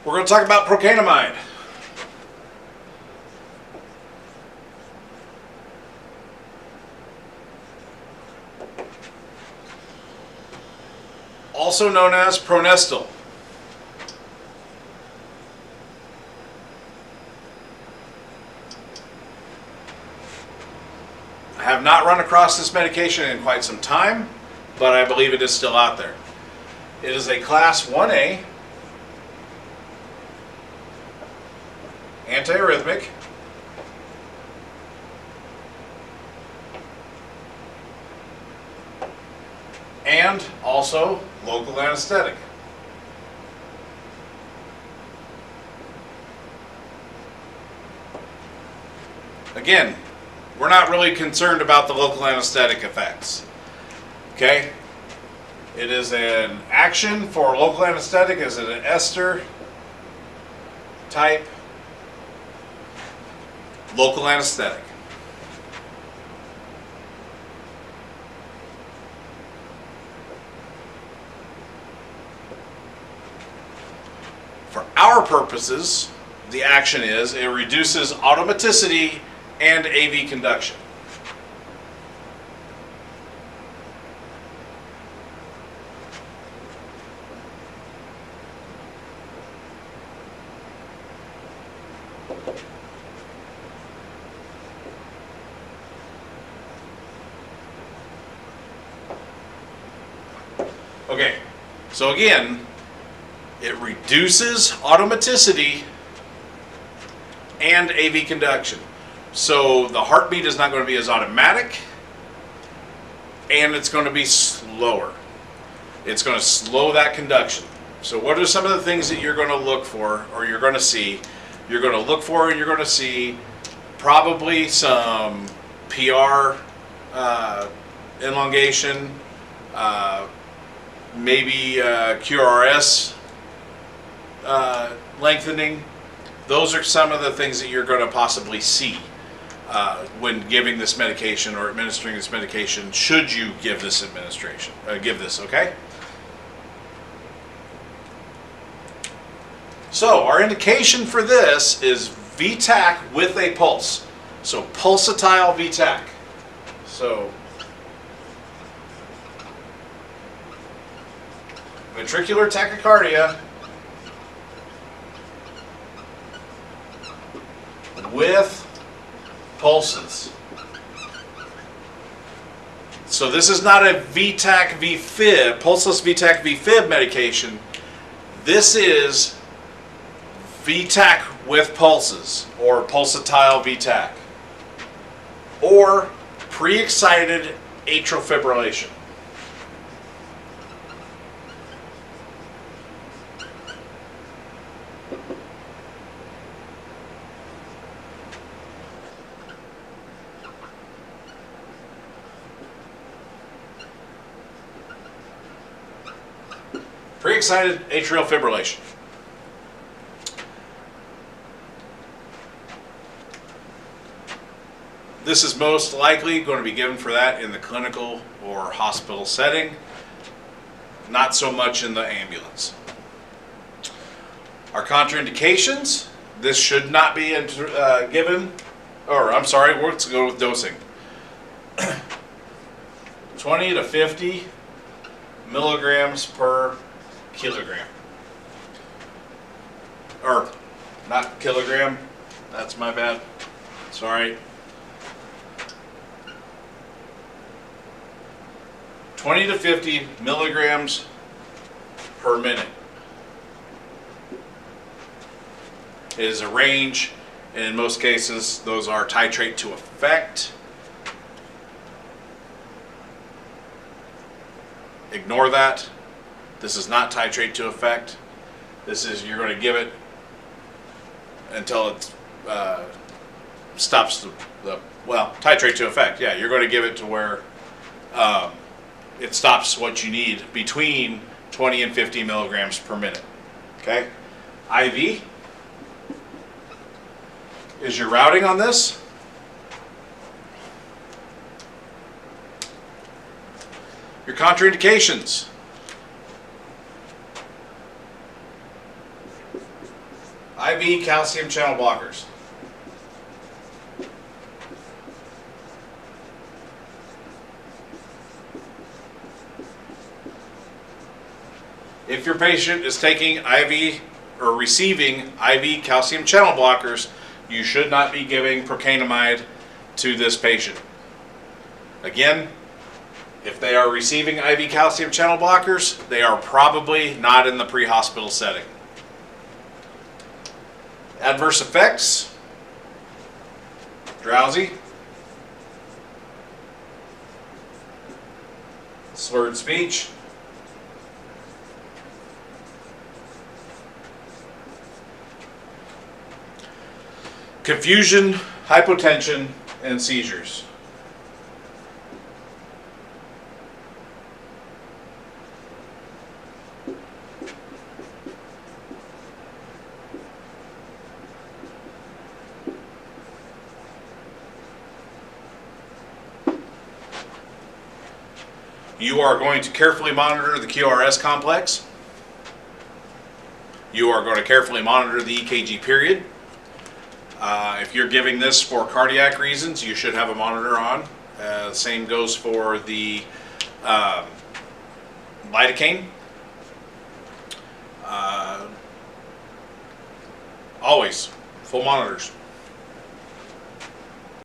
We're going to talk about Procainemide. Also known as Pronestal. I have not run across this medication in quite some time, but I believe it is still out there. It is a Class 1A antiarrhythmic and also local anesthetic. Again, we're not really concerned about the local anesthetic effects. Okay? It is an action for local anesthetic. Is it an ester type local anesthetic? For our purposes, the action is it reduces automaticity and AV conduction. Okay, so again, it reduces automaticity and AV conduction. So the heartbeat is not going to be as automatic, and it's going to be slower. It's going to slow that conduction. So what are some of the things that you're going to look for, or you're going to see? You're going to look for and you're going to see probably some PR elongation, maybe QRS lengthening. Those are some of the things that you're going to possibly see when giving this medication or administering this medication, should you give this administration, okay? So our indication for this is VTAC with a pulse. So pulsatile VTAC. So ventricular tachycardia with pulses. So this is not a VTAC VFib, pulseless VTAC VFib medication. This is VTAC with pulses, or pulsatile VTAC, or pre-excited atrial fibrillation. Pre-excited atrial fibrillation. This is most likely going to be given for that in the clinical or hospital setting, not so much in the ambulance. Our contraindications, this should not be given, or I'm sorry, let's go with dosing. 20 to 50 milligrams per kilogram. Or, not kilogram, that's my bad, sorry. 20 to 50 milligrams per minute is a range, and in most cases those are titrate to effect. Ignore that. This is not titrate to effect. This is, you're going to give it until it stops titrate to effect. Yeah, you're going to give it to where it stops what you need between 20 and 50 milligrams per minute. Okay? IV is your routing on this. Your contraindications. IV calcium channel blockers. If your patient is taking IV or receiving IV calcium channel blockers, you should not be giving Procainemide to this patient. Again, if they are receiving IV calcium channel blockers, they are probably not in the pre-hospital setting. Adverse effects: drowsy, slurred speech, confusion, hypotension, and seizures. You are going to carefully monitor the QRS complex. You are going to carefully monitor the EKG period. If you're giving this for cardiac reasons, you should have a monitor on. Same goes for the lidocaine. Always full monitors.